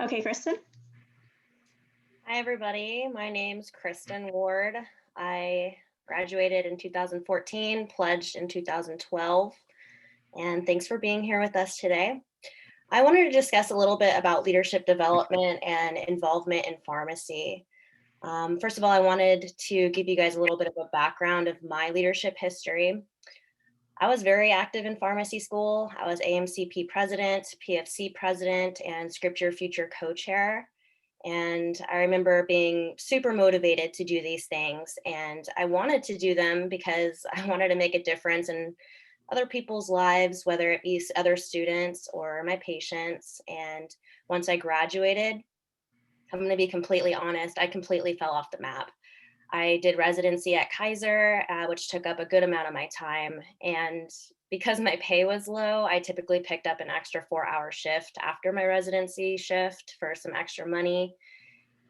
Okay, Kristen. Hi, everybody. My name's Kristen Ward. I graduated in 2014, pledged in 2012, and thanks for being here with us today. I wanted to discuss a little bit about leadership development and involvement in pharmacy. First of all, I wanted to give you guys a little bit of a background of my leadership history. I was very active in pharmacy school. I was AMCP president, PFC president, and Scripture Future co-chair. And I remember being super motivated to do these things. And I wanted to do them because I wanted to make a difference in other people's lives, whether it be other students or my patients. And once I graduated, I'm going to be completely honest, I completely fell off the map. I did residency at Kaiser, which took up a good amount of my time. And because my pay was low, I typically picked up an extra 4-hour shift after my residency shift for some extra money.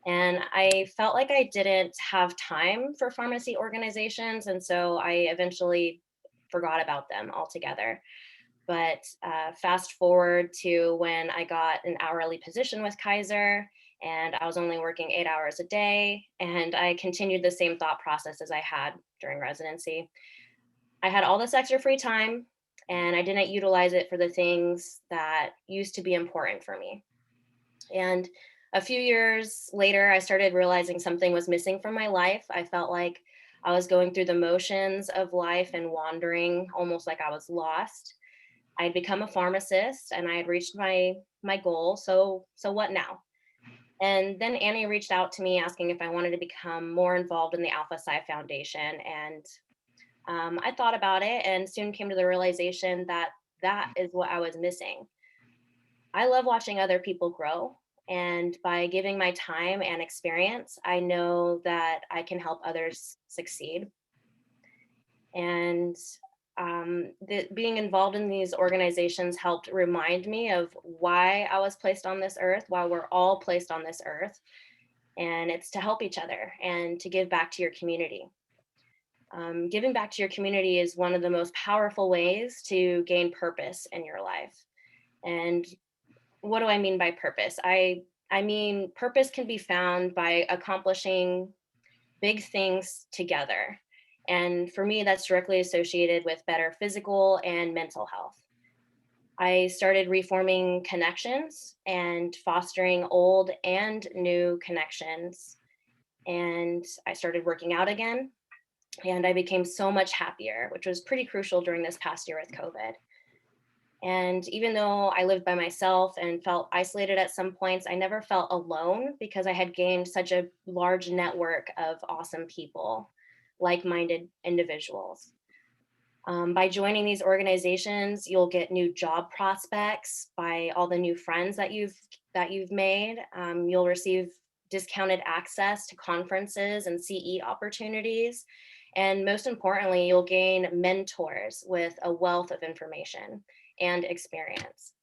And I felt like I didn't have time for pharmacy organizations. And so I eventually forgot about them altogether. But fast forward to when I got an hourly position with Kaiser, and I was only working 8 hours a day, and I continued the same thought process as I had during residency. I had all this extra free time, and I didn't utilize it for the things that used to be important for me. And a few years later, I started realizing something was missing from my life. I felt like I was going through the motions of life and wandering, almost like I was lost. I'd become a pharmacist and I had reached my goal. So what now? And then Annie reached out to me asking if I wanted to become more involved in the Alpha Psi Foundation. And I thought about it and soon came to the realization that that is what I was missing. I love watching other people grow. And by giving my time and experience, I know that I can help others succeed. And being involved in these organizations helped remind me of why I was placed on this earth, why we're all placed on this earth. And it's to help each other and to give back to your community. Giving back to your community is one of the most powerful ways to gain purpose in your life. And what do I mean by purpose? I mean, purpose can be found by accomplishing big things together. And for me, that's directly associated with better physical and mental health. I started reforming connections and fostering old and new connections. And I started working out again. And I became so much happier, which was pretty crucial during this past year with COVID. And even though I lived by myself and felt isolated at some points, I never felt alone because I had gained such a large network of awesome people, like-minded individuals. By joining these organizations, you'll get new job prospects by all the new friends that you've made. You'll receive discounted access to conferences and CE opportunities. And most importantly, you'll gain mentors with a wealth of information and experience.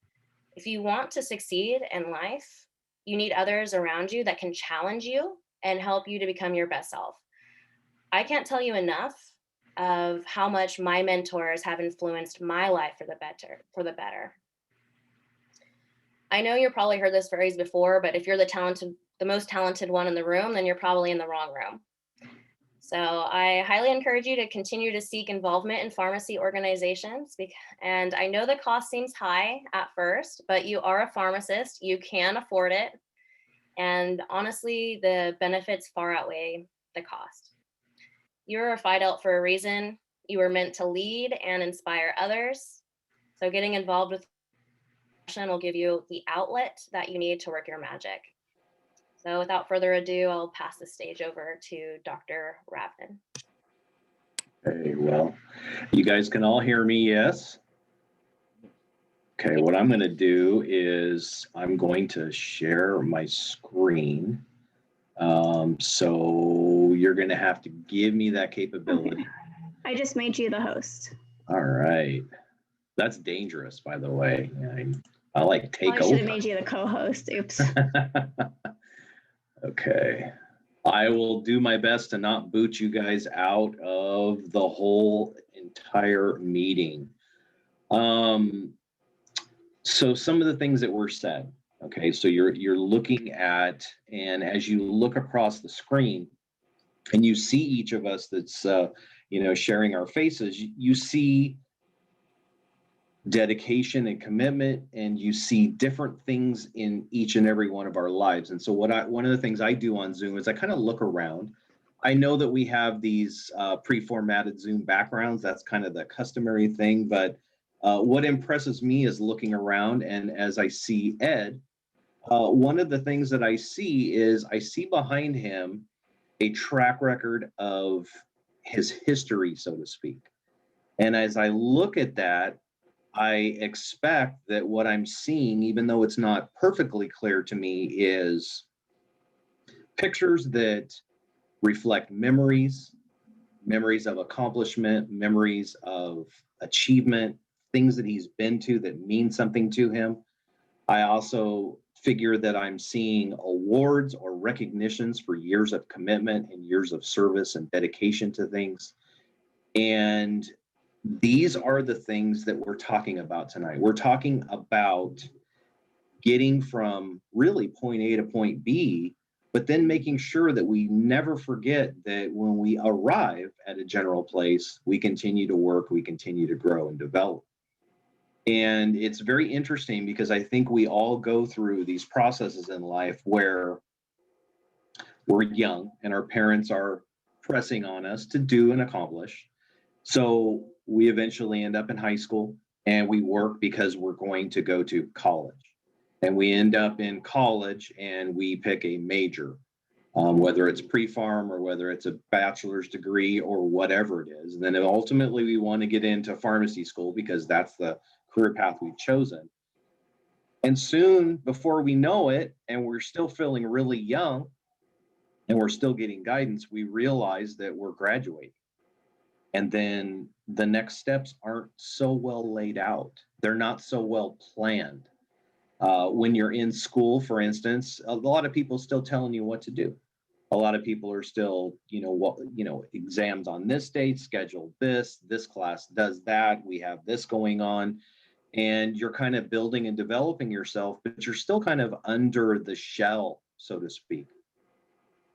If you want to succeed in life, you need others around you that can challenge you and help you to become your best self. I can't tell you enough of how much my mentors have influenced my life for the better. I know you've probably heard this phrase before, but if you're the most talented one in the room, then you're probably in the wrong room. So I highly encourage you to continue to seek involvement in pharmacy organizations. And I know the cost seems high at first, but you are a pharmacist, you can afford it. And honestly, the benefits far outweigh the cost. You're a Phi Delt for a reason. You were meant to lead and inspire others. So getting involved with will give you the outlet that you need to work your magic. So without further ado, I'll pass the stage over to Dr. Ravnan. Okay, well, you guys can all hear me, yes? Okay, what I'm going to do is I'm going to share my screen. So you're going to have to give me that capability. Okay. I just made you the host. All right. That's dangerous, by the way. I like take over. I should have made you the co-host. Oops. Okay. I will do my best to not boot you guys out of the whole entire meeting. So some of the things that were said. Okay, so you're looking at, and as you look across the screen and you see each of us that's sharing our faces, you see dedication and commitment, and you see different things in each and every one of our lives. And so one of the things I do on Zoom is I kind of look around. I know that we have these pre-formatted Zoom backgrounds. That's kind of the customary thing. But what impresses me is looking around, and as I see Ed, one of the things that I see behind him a track record of his history, so to speak. And as I look at that, I expect that what I'm seeing, even though it's not perfectly clear to me, is pictures that reflect memories of accomplishment, memories of achievement, things that he's been to that mean something to him. I also figure that I'm seeing awards or recognitions for years of commitment and years of service and dedication to things. And these are the things that we're talking about tonight. We're talking about getting from really point A to point B, but then making sure that we never forget that when we arrive at a general place, we continue to work, we continue to grow and develop. And it's very interesting because I think we all go through these processes in life where we're young and our parents are pressing on us to do and accomplish. So we eventually end up in high school and we work because we're going to go to college. And we end up in college and we pick a major, whether it's pre-farm or whether it's a bachelor's degree or whatever it is. And then ultimately we want to get into pharmacy school because that's the career path we've chosen. And soon before we know it, and we're still feeling really young and we're still getting guidance, we realize that we're graduating. And then the next steps aren't so well laid out. They're not so well planned. When you're in school, for instance, a lot of people still telling you what to do. A lot of people are still, exams on this date, schedule this class does that, we have this going on. And you're kind of building and developing yourself, but you're still kind of under the shell, so to speak.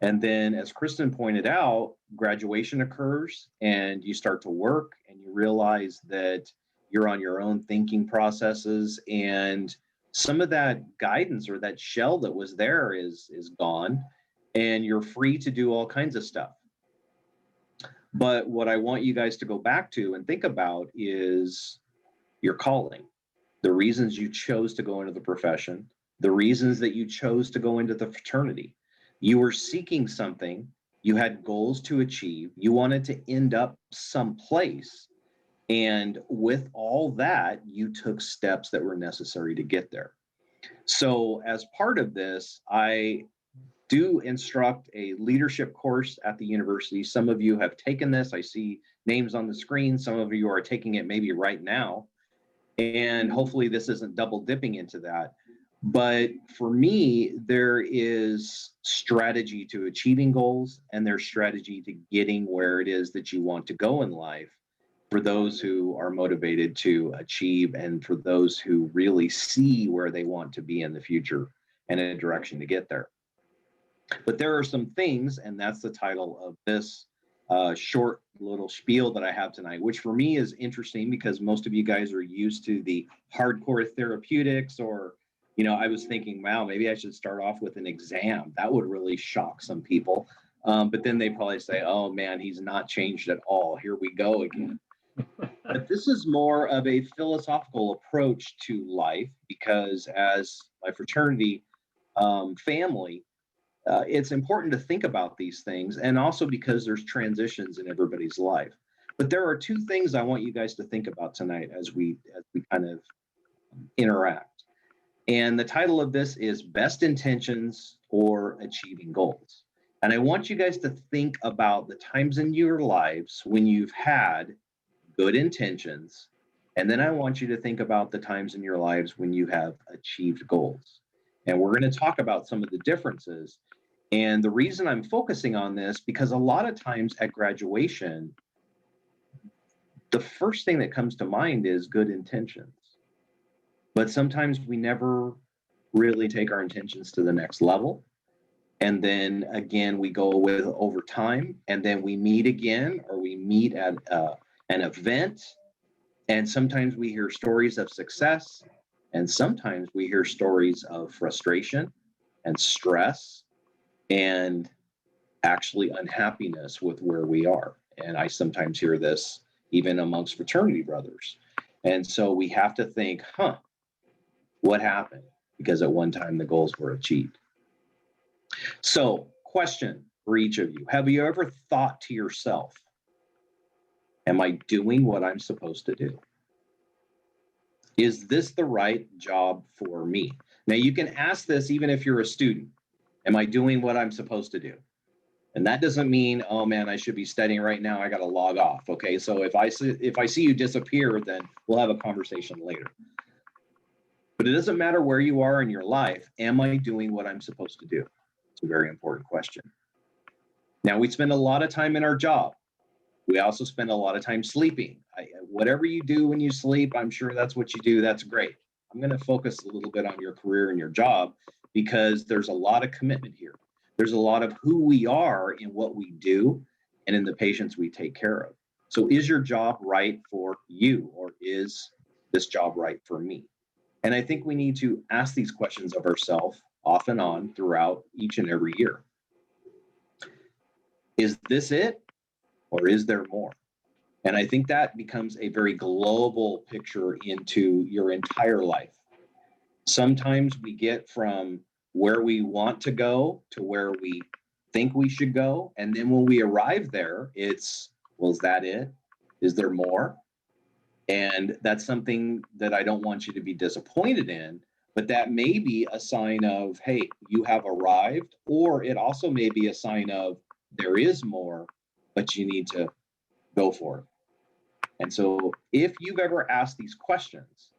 And then, as Kristen pointed out, graduation occurs and you start to work and you realize that you're on your own thinking processes, and some of that guidance or that shell that was there is gone, and you're free to do all kinds of stuff. But what I want you guys to go back to and think about is your calling, the reasons you chose to go into the profession, the reasons that you chose to go into the fraternity. You were seeking something, you had goals to achieve, you wanted to end up someplace. And with all that, you took steps that were necessary to get there. So, as part of this, I do instruct a leadership course at the university. Some of you have taken this. I see names on the screen. Some of you are taking it maybe right now. And hopefully this isn't double dipping into that. But for me, there is strategy to achieving goals, and there's strategy to getting where it is that you want to go in life for those who are motivated to achieve and for those who really see where they want to be in the future and a direction to get there. But there are some things, and that's the title of this short little spiel that I have tonight, which for me is interesting because most of you guys are used to the hardcore therapeutics, or, I was thinking, wow, maybe I should start off with an exam. That would really shock some people. But then they probably say, oh man, he's not changed at all. Here we go again. But this is more of a philosophical approach to life because as my fraternity family, it's important to think about these things, and also because there's transitions in everybody's life. But there are two things I want you guys to think about tonight as we kind of interact. And the title of this is Best Intentions or Achieving Goals. And I want you guys to think about the times in your lives when you've had good intentions. And then I want you to think about the times in your lives when you have achieved goals. And we're going to talk about some of the differences. And the reason I'm focusing on this, because a lot of times at graduation, the first thing that comes to mind is good intentions. But sometimes we never really take our intentions to the next level. And then again, we go with over time, and then we meet again, or we meet at an event. And sometimes we hear stories of success, and sometimes we hear stories of frustration and stress and actually unhappiness with where we are. And I sometimes hear this even amongst fraternity brothers. And so we have to think, what happened? Because at one time the goals were achieved. So, question for each of you. Have you ever thought to yourself, am I doing what I'm supposed to do? Is this the right job for me? Now, you can ask this even if you're a student. Am I doing what I'm supposed to do? And that doesn't mean, oh man, I should be studying right now. I got to log off. Okay. So if I see you disappear, then we'll have a conversation later. But it doesn't matter where you are in your life. Am I doing what I'm supposed to do? It's a very important question. Now, we spend a lot of time in our job. We also spend a lot of time sleeping. Whatever you do when you sleep, I'm sure that's what you do. That's great. I'm going to focus a little bit on your career and your job because there's a lot of commitment here. There's a lot of who we are in what we do and in the patients we take care of. So is your job right for you, or is this job right for me? And I think we need to ask these questions of ourselves off and on throughout each and every year. Is this it, or is there more? And I think that becomes a very global picture into your entire life. Sometimes we get from where we want to go to where we think we should go. And then when we arrive there, it's, well, is that it? Is there more? And that's something that I don't want you to be disappointed in, but that may be a sign of, hey, you have arrived, or it also may be a sign of there is more, but you need to go for it. And so if you've ever asked these questions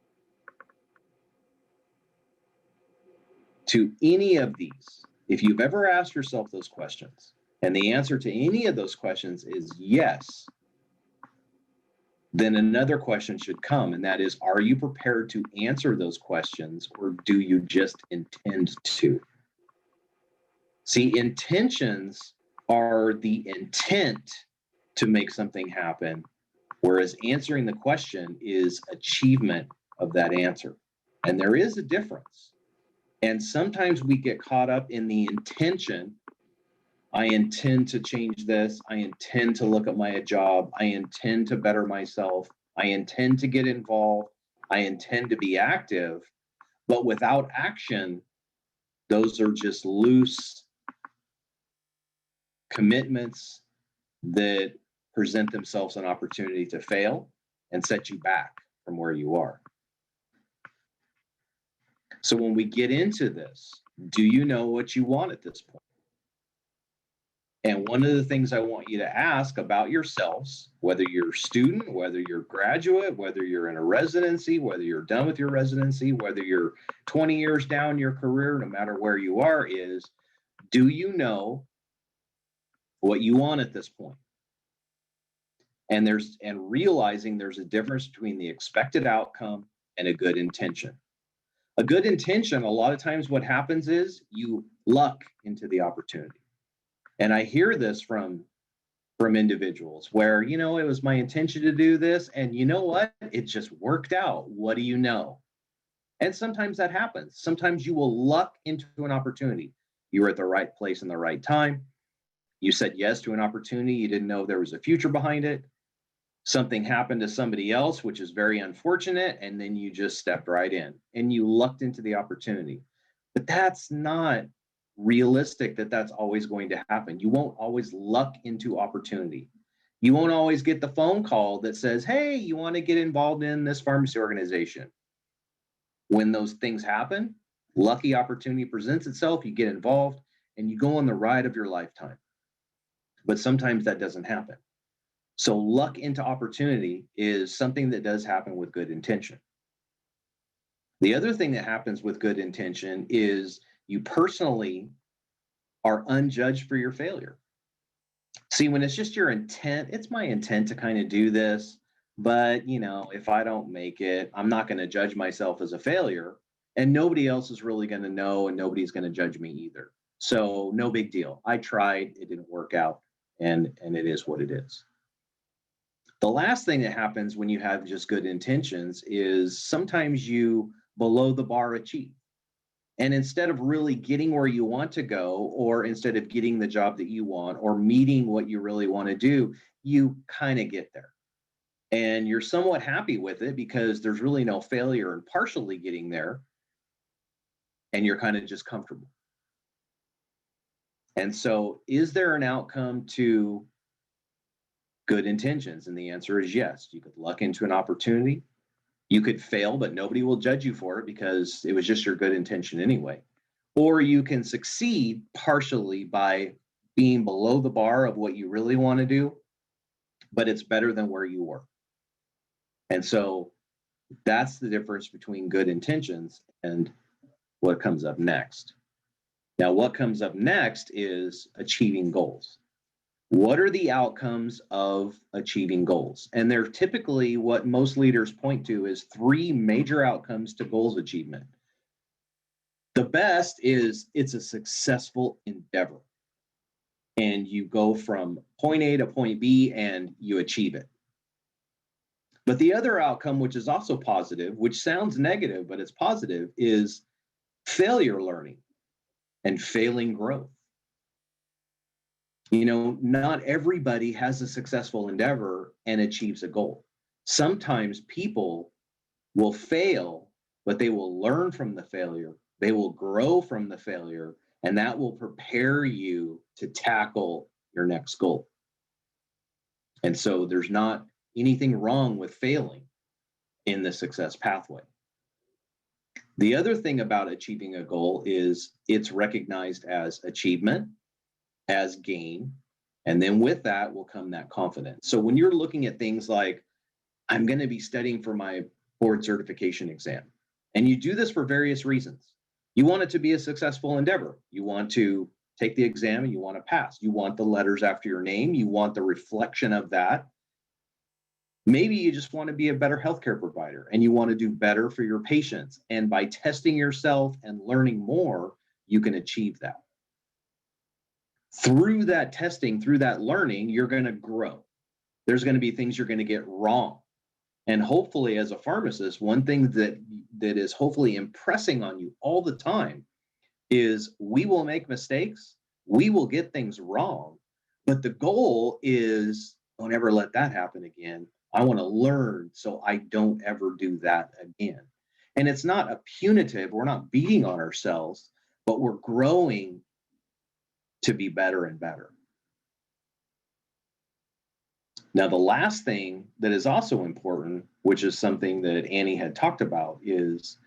to any of these, if you've ever asked yourself those questions, and the answer to any of those questions is yes, then another question should come, and that is, are you prepared to answer those questions, or do you just intend to? See, intentions are the intent to make something happen, whereas answering the question is achievement of that answer. And there is a difference. And sometimes we get caught up in the intention. I intend to change this. I intend to look at my job. I intend to better myself. I intend to get involved. I intend to be active. But without action, those are just loose commitments that present themselves an opportunity to fail and set you back from where you are. So when we get into this, do you know what you want at this point? And one of the things I want you to ask about yourselves, whether you're a student, whether you're a graduate, whether you're in a residency, whether you're done with your residency, whether you're 20 years down your career, no matter where you are, is, do you know what you want at this point? And realizing there's a difference between the expected outcome and a good intention. A good intention, a lot of times what happens is you luck into the opportunity. And I hear this from individuals where, it was my intention to do this, and you know what? It just worked out. What do you know? And sometimes that happens. Sometimes you will luck into an opportunity. You were at the right place in the right time. You said yes to an opportunity. You didn't know there was a future behind it. Something happened to somebody else, which is very unfortunate, and then you just stepped right in and you lucked into the opportunity. But that's not realistic that that's always going to happen. You won't always luck into opportunity. You won't always get the phone call that says, hey, you want to get involved in this pharmacy organization. When those things happen, lucky opportunity presents itself, you get involved, and you go on the ride of your lifetime. But sometimes that doesn't happen. So luck into opportunity is something that does happen with good intention. The other thing that happens with good intention is you personally are unjudged for your failure. See, when it's just your intent, it's my intent to kind of do this, but if I don't make it, I'm not going to judge myself as a failure. And nobody else is really going to know, and nobody's going to judge me either. So no big deal. I tried, it didn't work out, and it is what it is. The last thing that happens when you have just good intentions is sometimes you below the bar achieve. And instead of really getting where you want to go, or instead of getting the job that you want, or meeting what you really want to do, you kind of get there. And you're somewhat happy with it because there's really no failure in partially getting there. And you're kind of just comfortable. And so, is there an outcome to good intentions? And the answer is yes. You could luck into an opportunity. You could fail, but nobody will judge you for it because it was just your good intention anyway. Or you can succeed partially by being below the bar of what you really want to do, but it's better than where you were. And so that's the difference between good intentions and what comes up next. Now, what comes up next is achieving goals. What are the outcomes of achieving goals? And they're typically what most leaders point to as three major outcomes to goals achievement. The best is it's a successful endeavor. And you go from point A to point B and you achieve it. But the other outcome, which is also positive, which sounds negative, but it's positive, is failure learning and failing growth. You know, not everybody has a successful endeavor and achieves a goal. Sometimes people will fail, but they will learn from the failure. They will grow from the failure, and that will prepare you to tackle your next goal. And so there's not anything wrong with failing in the success pathway. The other thing about achieving a goal is it's recognized as achievement, as gain, and then with that will come that confidence. So when you're looking at things like, I'm going to be studying for my board certification exam, and you do this for various reasons. You want it to be a successful endeavor. You want to take the exam and you want to pass. You want the letters after your name. You want the reflection of that. Maybe you just want to be a better healthcare provider and you want to do better for your patients. And by testing yourself and learning more, you can achieve that. Through that testing, through that learning, you're going to grow. There's going to be things you're going to get wrong. And hopefully, as a pharmacist, one thing that is hopefully impressing on you all the time is we will make mistakes. We will get things wrong. But the goal is don't ever let that happen again. I want to learn so I don't ever do that again. And it's not a punitive, we're not beating on ourselves, but we're growing to be better and better. Now, the last thing that is also important, which is something that Annie had talked about, is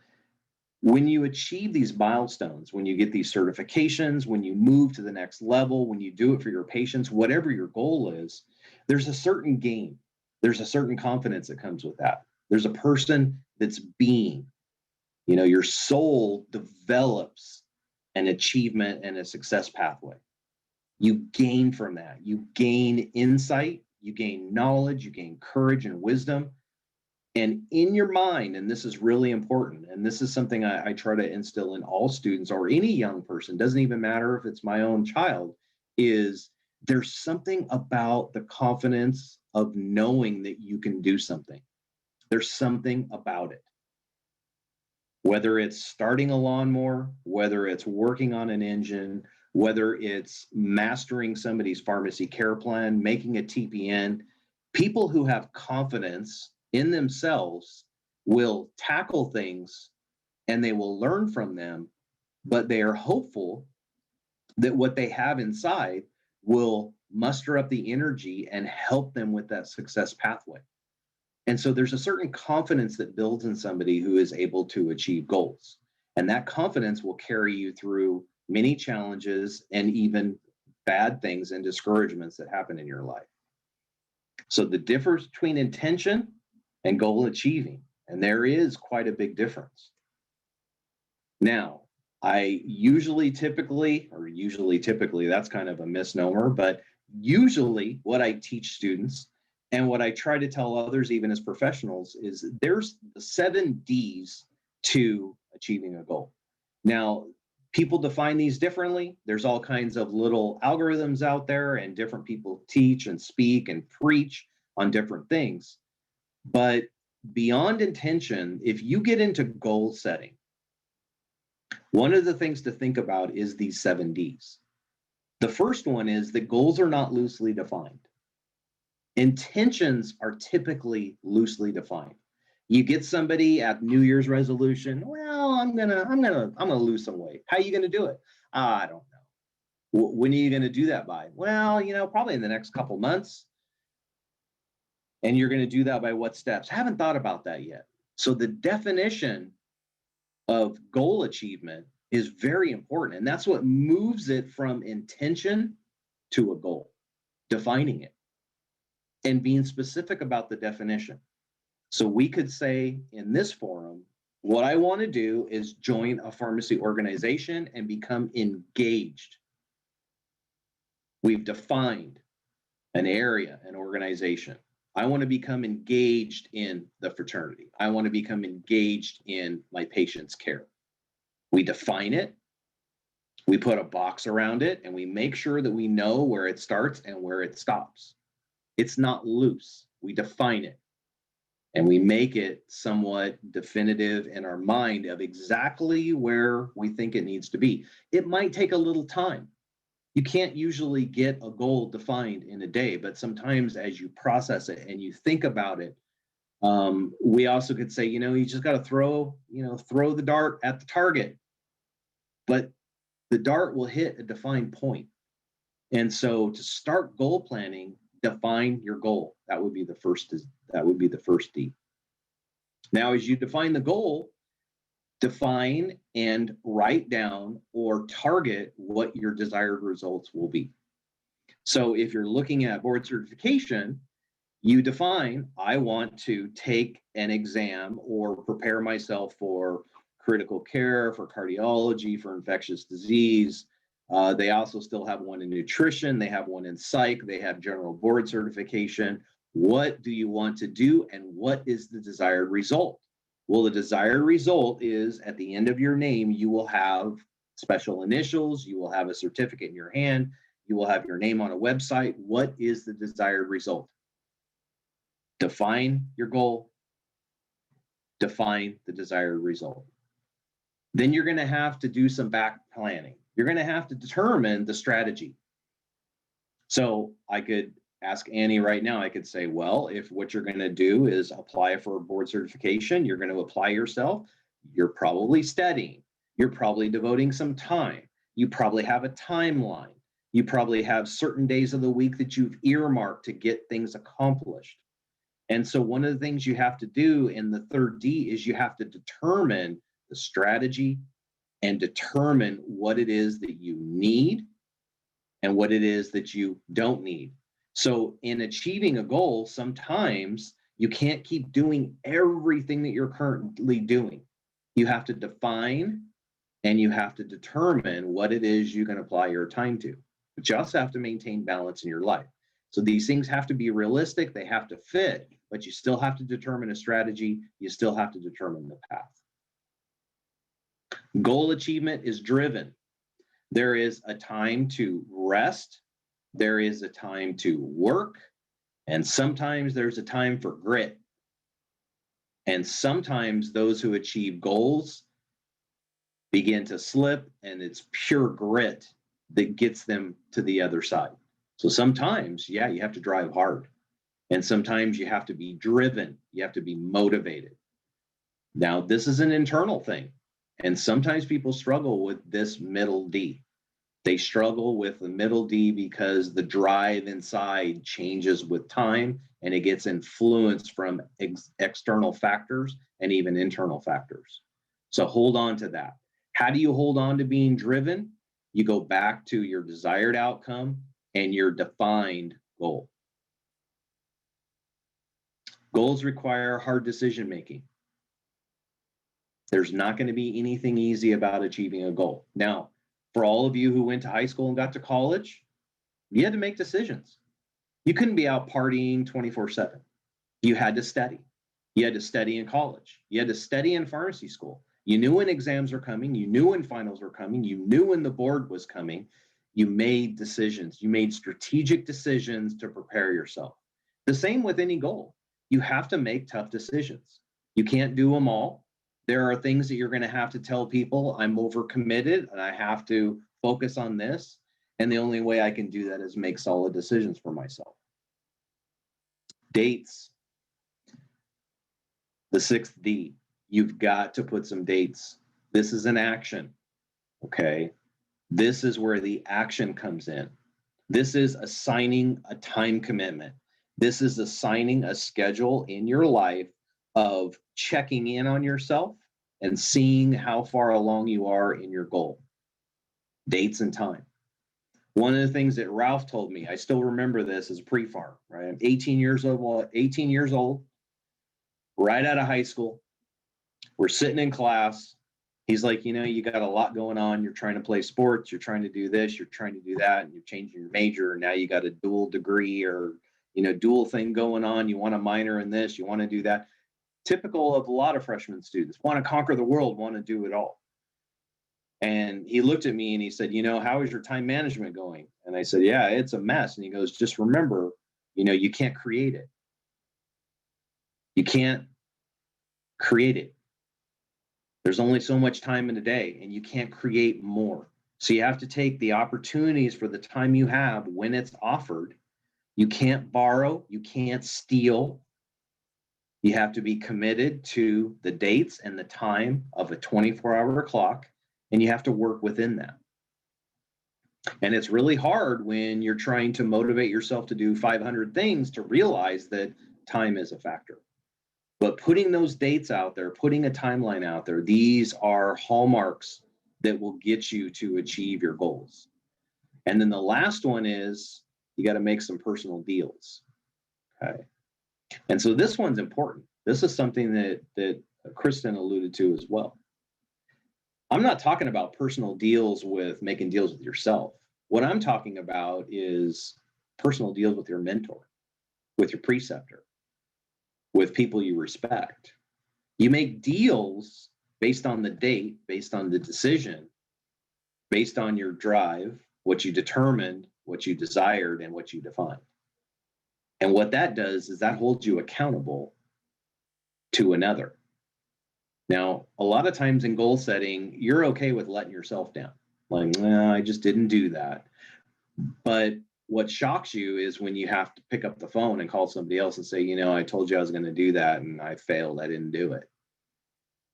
when you achieve these milestones, when you get these certifications, when you move to the next level, when you do it for your patients, whatever your goal is, there's a certain gain. There's a certain confidence that comes with that. There's a person that's being, your soul develops an achievement and a success pathway. You gain from that. You gain insight, you gain knowledge, you gain courage and wisdom. And in your mind, and this is really important, and this is something I try to instill in all students or any young person, doesn't even matter if it's my own child, is there's something about the confidence of knowing that you can do something. There's something about it. Whether it's starting a lawnmower, whether it's working on an engine, whether it's mastering somebody's pharmacy care plan, making a TPN, people who have confidence in themselves will tackle things and they will learn from them, but they are hopeful that what they have inside will muster up the energy and help them with that success pathway. And so there's a certain confidence that builds in somebody who is able to achieve goals. And that confidence will carry you through many challenges and even bad things and discouragements that happen in your life. So the difference between intention and goal achieving, and there is quite a big difference. Now, typically, that's kind of a misnomer, but usually what I teach students and what I try to tell others, even as professionals, is there's the 7 Ds to achieving a goal. Now, people define these differently. There's all kinds of little algorithms out there, and different people teach and speak and preach on different things. But beyond intention, if you get into goal setting, one of the things to think about is these 7 Ds. The first one is that goals are not loosely defined. Intentions are typically loosely defined. You get somebody at New Year's resolution, well, I'm gonna lose some weight. How are you gonna do it? I don't know. When are you gonna do that by? Well, probably in the next couple months. And you're gonna do that by what steps? I haven't thought about that yet. So the definition of goal achievement is very important. And that's what moves it from intention to a goal, defining it and being specific about the definition. So we could say in this forum, what I want to do is join a pharmacy organization and become engaged. We've defined an area, an organization. I want to become engaged in the fraternity. I want to become engaged in my patient's care. We define it, we put a box around it, and we make sure that we know where it starts and where it stops. It's not loose. We define it, and we make it somewhat definitive in our mind of exactly where we think it needs to be. It might take a little time. You can't usually get a goal defined in a day, but sometimes as you process it and you think about it, we also could say, you just got to throw the dart at the target, but the dart will hit a defined point. And so to start goal planning, define your goal. That would be the first D. Now, as you define the goal, define and write down or target what your desired results will be. So if you're looking at board certification, you define, I want to take an exam or prepare myself for critical care, for cardiology, for infectious disease. They also still have one in nutrition. They have one in psych. They have general board certification. What do you want to do, and what is the desired result? Well, the desired result is at the end of your name, you will have special initials. You will have a certificate in your hand. You will have your name on a website. What is the desired result? Define your goal. Define the desired result. Then you're going to have to do some back planning. You're going to have to determine the strategy. So I could ask Annie right now, I could say, well, if what you're going to do is apply for a board certification, you're going to apply yourself, you're probably studying, you're probably devoting some time, you probably have a timeline, you probably have certain days of the week that you've earmarked to get things accomplished. And so one of the things you have to do in the third D is you have to determine the strategy and determine what it is that you need and what it is that you don't need. So in achieving a goal, sometimes you can't keep doing everything that you're currently doing. You have to define and you have to determine what it is you can apply your time to. But you also have to maintain balance in your life. So these things have to be realistic, they have to fit, but you still have to determine a strategy, you still have to determine the path. Goal achievement is driven. There is a time to rest, there is a time to work, and sometimes there's a time for grit. And sometimes those who achieve goals begin to slip, and it's pure grit that gets them to the other side. So sometimes, yeah, you have to drive hard. And sometimes you have to be driven. You have to be motivated. Now, this is an internal thing. And sometimes people struggle with this middle D. They struggle with the middle D because the drive inside changes with time and it gets influenced from external factors and even internal factors. So hold on to that. How do you hold on to being driven? You go back to your desired outcome and your defined goal. Goals require hard decision making. There's not going to be anything easy about achieving a goal. Now, for all of you who went to high school and got to college, you had to make decisions. You couldn't be out partying 24/7. You had to study. You had to study in college. You had to study in pharmacy school. You knew when exams were coming. You knew when finals were coming. You knew when the board was coming. You made decisions. You made strategic decisions to prepare yourself. The same with any goal. You have to make tough decisions. You can't do them all. There are things that you're going to have to tell people, I'm overcommitted and I have to focus on this. And the only way I can do that is make solid decisions for myself. Dates. The 6th D. You've got to put some dates. This is an action. Okay. This is where the action comes in. This is assigning a time commitment. This is assigning a schedule in your life of checking in on yourself and seeing how far along you are in your goal. Dates and time. One of the things that Ralph told me, I still remember this as pre-farm, right? I'm 18 years old, right out of high school. We're sitting in class. He's like, you know, you got a lot going on. You're trying to play sports. You're trying to do this. You're trying to do that. And you're changing your major. And now you got a dual degree or, you know, dual thing going on. You want a minor in this. You want to do that. Typical of a lot of freshman students. Want to conquer the world. Want to do it all. And he looked at me and he said, you know, how is your time management going? And I said, yeah, it's a mess. And he goes, just remember, you know, you can't create it. You can't create it. There's only so much time in a day and you can't create more. So you have to take the opportunities for the time you have when it's offered. You can't borrow, you can't steal. You have to be committed to the dates and the time of a 24-hour clock, and you have to work within that. And it's really hard when you're trying to motivate yourself to do 500 things to realize that time is a factor. But putting those dates out there, putting a timeline out there, these are hallmarks that will get you to achieve your goals. And then the last one is you got to make some personal deals. Okay. And so this one's important. This is something that Kristen alluded to as well. I'm not talking about personal deals with making deals with yourself. What I'm talking about is personal deals with your mentor, with your preceptor, with people you respect. You make deals based on the date, based on the decision, based on your drive, what you determined, what you desired, and what you defined. And what that does is that holds you accountable to another. Now, a lot of times in goal setting, you're okay with letting yourself down. Like, nah, I just didn't do that. But what shocks you is when you have to pick up the phone and call somebody else and say, you know, I told you I was going to do that and I failed. I didn't do it.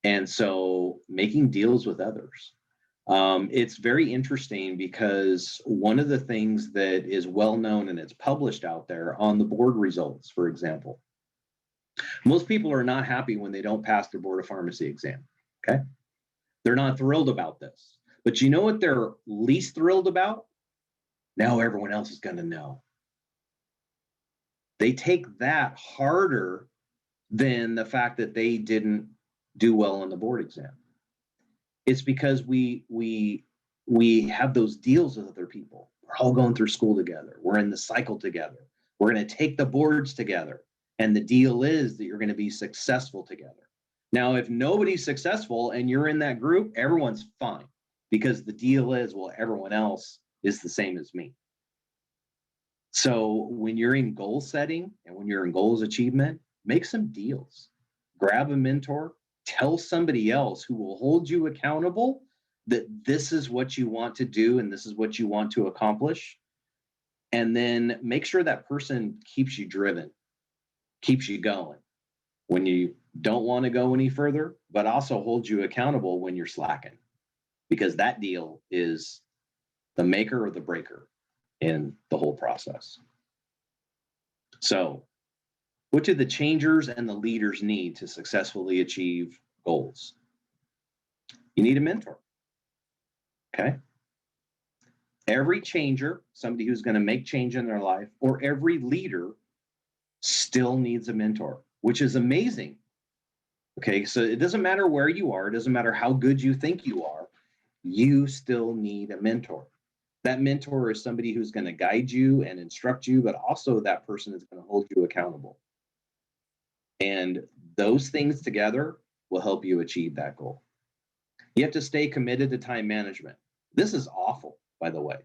And so making deals with others. It's very interesting because one of the things that is well known and it's published out there on the board results, for example, most people are not happy when they don't pass their board of pharmacy exam. Okay. They're not thrilled about this. But you know what they're least thrilled about? Now everyone else is going to know. They take that harder than the fact that they didn't do well on the board exam. It's because we have those deals with other people. We're all going through school together. We're in the cycle together. We're going to take the boards together. And the deal is that you're going to be successful together. Now, if nobody's successful and you're in that group, everyone's fine because the deal is, well, everyone else is the same as me. So when you're in goal setting and when you're in goals achievement, make some deals. Grab a mentor, tell somebody else who will hold you accountable that this is what you want to do and this is what you want to accomplish. And then make sure that person keeps you driven, keeps you going when you don't want to go any further, but also hold you accountable when you're slacking, because that deal is the maker or the breaker in the whole process. So what do the changers and the leaders need to successfully achieve goals? You need a mentor. Okay. Every changer, somebody who's going to make change in their life, or every leader still needs a mentor, which is amazing. Okay. So it doesn't matter where you are. It doesn't matter how good you think you are. You still need a mentor. That mentor is somebody who's going to guide you and instruct you, but also that person is going to hold you accountable. And those things together will help you achieve that goal. You have to stay committed to time management. This is awful, by the way.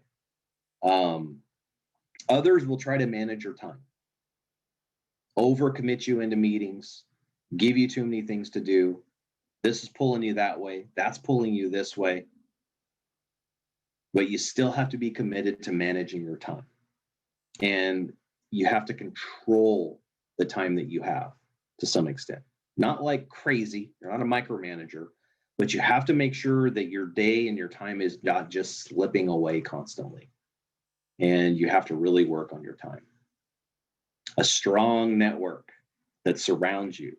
Others will try to manage your time, overcommit you into meetings, give you too many things to do. This is pulling you that way. That's pulling you this way. But you still have to be committed to managing your time. And you have to control the time that you have to some extent. Not like crazy. You're not a micromanager, but you have to make sure that your day and your time is not just slipping away constantly. And you have to really work on your time. A strong network that surrounds you,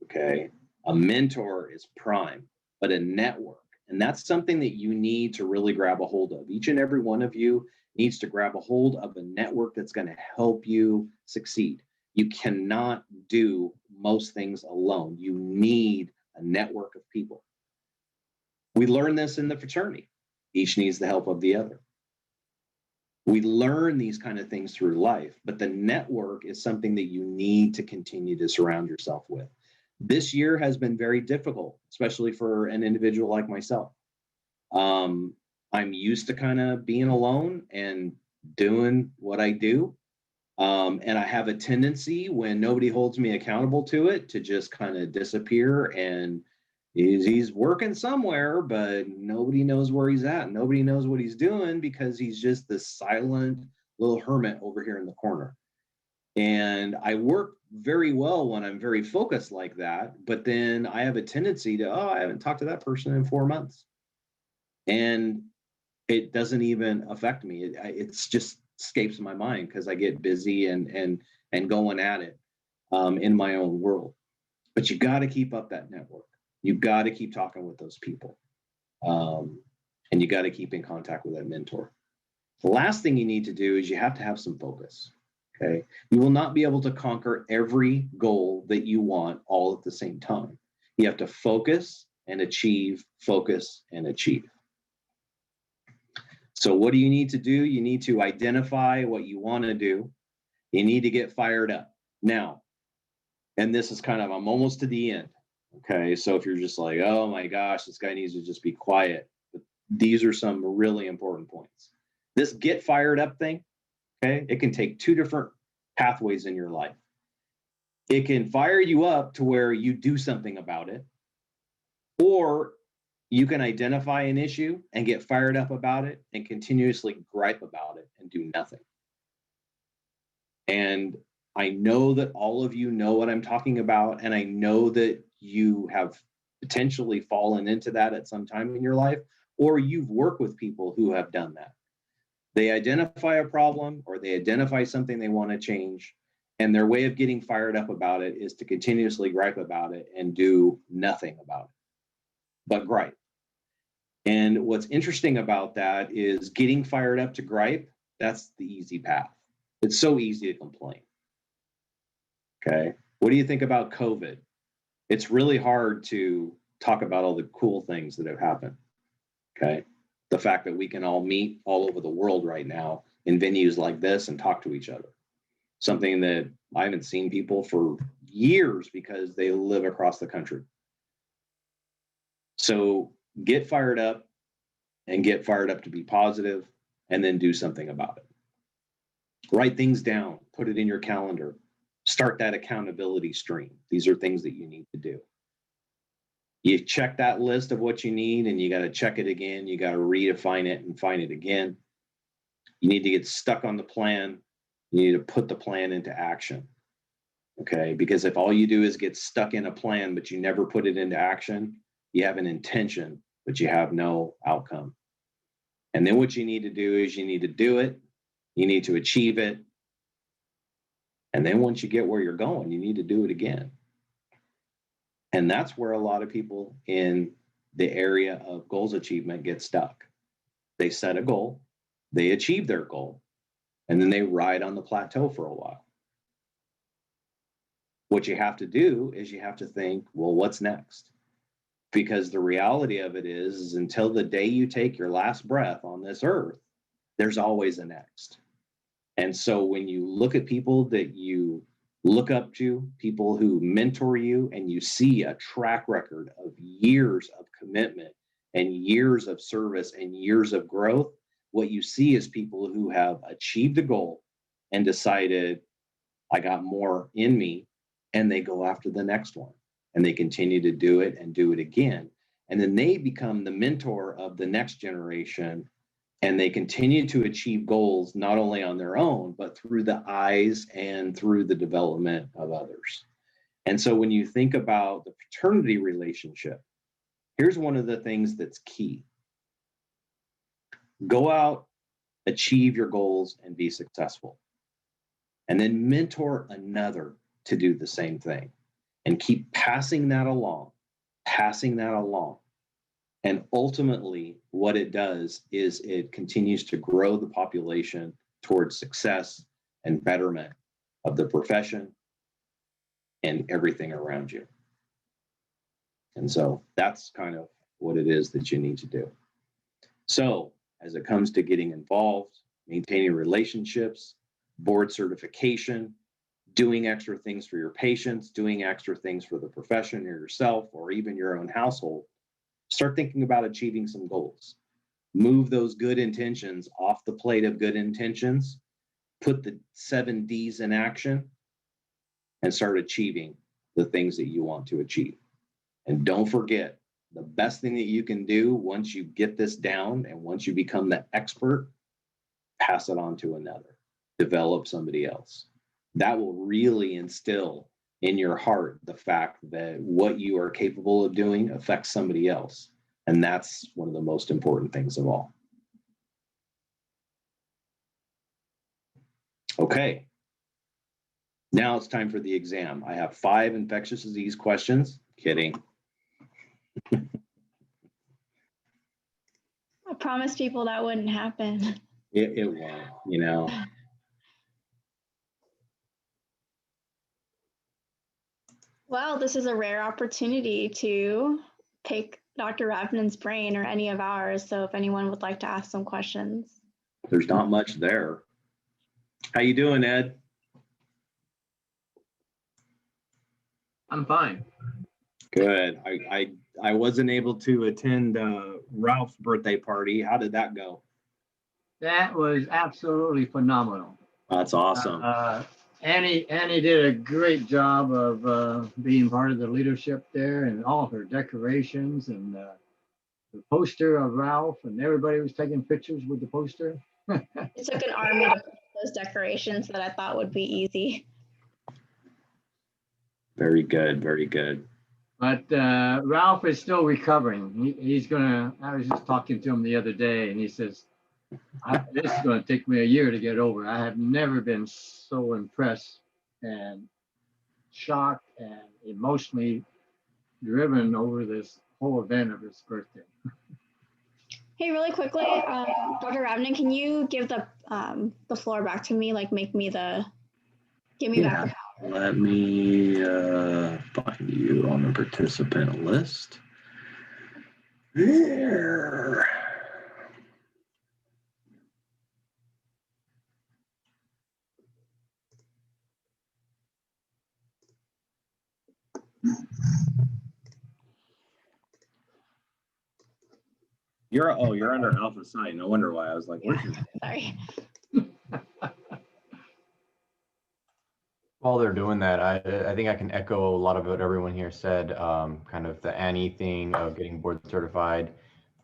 okay? A mentor is prime, but a network, and that's something that you need to really grab a hold of. Each and every one of you needs to grab a hold of a network that's going to help you succeed. You cannot do most things alone. You need a network of people. We learn this in the fraternity. Each needs the help of the other. We learn these kind of things through life, but the network is something that you need to continue to surround yourself with. This year has been very difficult, especially for an individual like myself. I'm used to kind of being alone and doing what I do. And I have a tendency when nobody holds me accountable to it to just kind of disappear, and he's working somewhere, but nobody knows where he's at. Nobody knows what he's doing because he's just this silent little hermit over here in the corner. And I work very well when I'm very focused like that, but then I have a tendency to, I haven't talked to that person in 4 months. And it doesn't even affect me. It's just escapes my mind because I get busy and going at it in my own world. But you got to keep up that network. You got to keep talking with those people. And you got to keep in contact with that mentor. The last thing you need to do is you have to have some focus. Okay. You will not be able to conquer every goal that you want all at the same time. You have to focus and achieve, focus and achieve. So what do you need to do? You need to identify what you want to do. You need to get fired up. Now, and this is kind of, I'm almost to the end. Okay. So if you're just like, oh my gosh, this guy needs to just be quiet. But these are some really important points. This get fired up thing, okay, it can take two different pathways in your life. It can fire you up to where you do something about it, or you can identify an issue and get fired up about it and continuously gripe about it and do nothing. And I know that all of you know what I'm talking about, and I know that you have potentially fallen into that at some time in your life, or you've worked with people who have done that. They identify a problem or they identify something they want to change, and their way of getting fired up about it is to continuously gripe about it and do nothing about it, but gripe. And what's interesting about that is getting fired up to gripe, that's the easy path. It's so easy to complain. Okay. What do you think about COVID? It's really hard to talk about all the cool things that have happened. Okay. The fact that we can all meet all over the world right now in venues like this and talk to each other. Something that I haven't seen people for years because they live across the country. So get fired up and get fired up to be positive, and then do something about it. Write things down, put it in your calendar, start that accountability stream. These are things that you need to do. You check that list of what you need and you got to check it again. You got to redefine it and find it again. You need to get stuck on the plan. You need to put the plan into action. Okay. Because if all you do is get stuck in a plan, but you never put it into action, you have an intention, but you have no outcome. And then what you need to do is you need to do it. You need to achieve it. And then once you get where you're going, you need to do it again. And that's where a lot of people in the area of goals achievement get stuck. They set a goal, they achieve their goal, and then they ride on the plateau for a while. What you have to do is you have to think, well, what's next? Because the reality of it is until the day you take your last breath on this earth, there's always a next. And so when you look at people that you look up to, people who mentor you, and you see a track record of years of commitment and years of service and years of growth, what you see is people who have achieved a goal and decided, I got more in me, and they go after the next one and they continue to do it and do it again. And then they become the mentor of the next generation, and they continue to achieve goals not only on their own, but through the eyes and through the development of others. And so when you think about the fraternity relationship, here's one of the things that's key. Go out, achieve your goals, and be successful. And then mentor another to do the same thing, and keep passing that along, passing that along. And ultimately, what it does is it continues to grow the population towards success and betterment of the profession and everything around you. And so that's kind of what it is that you need to do. So as it comes to getting involved, maintaining relationships, board certification, doing extra things for your patients, doing extra things for the profession or yourself, or even your own household, start thinking about achieving some goals. Move those good intentions off the plate of good intentions, put the 7 Ds in action, and start achieving the things that you want to achieve. And don't forget, the best thing that you can do once you get this down and once you become the expert, pass it on to another, develop somebody else. That will really instill in your heart the fact that what you are capable of doing affects somebody else. And that's one of the most important things of all. Okay. Now it's time for the exam. I have 5 infectious disease questions. Kidding. I promised people that wouldn't happen. It won't, you know. Well, this is a rare opportunity to pick Dr. Ravnan's brain or any of ours. So if anyone would like to ask some questions. There's not much there. How you doing, Ed? I'm fine. Good. I wasn't able to attend Ralph's birthday party. How did that go? That was absolutely phenomenal. That's awesome. Annie did a great job of being part of the leadership there, and all of her decorations and the poster of Ralph, and everybody was taking pictures with the poster. It took an army to put those decorations that I thought would be easy. Very good. Very good. But Ralph is still recovering. He's gonna. I was just talking to him the other day, and he says, "This is going to take me a year to get over. I have never been so impressed and shocked and emotionally driven over this whole event of his birthday." Hey, really quickly, Dr. Ravnan, can you give the floor back to me? Like, give me back the power. Let me find you on the participant list. There. You're under Alpha Psi. No wonder why. I was like, where's your... Sorry. While they're doing that, I think I can echo a lot of what everyone here said, kind of the Annie thing of getting board certified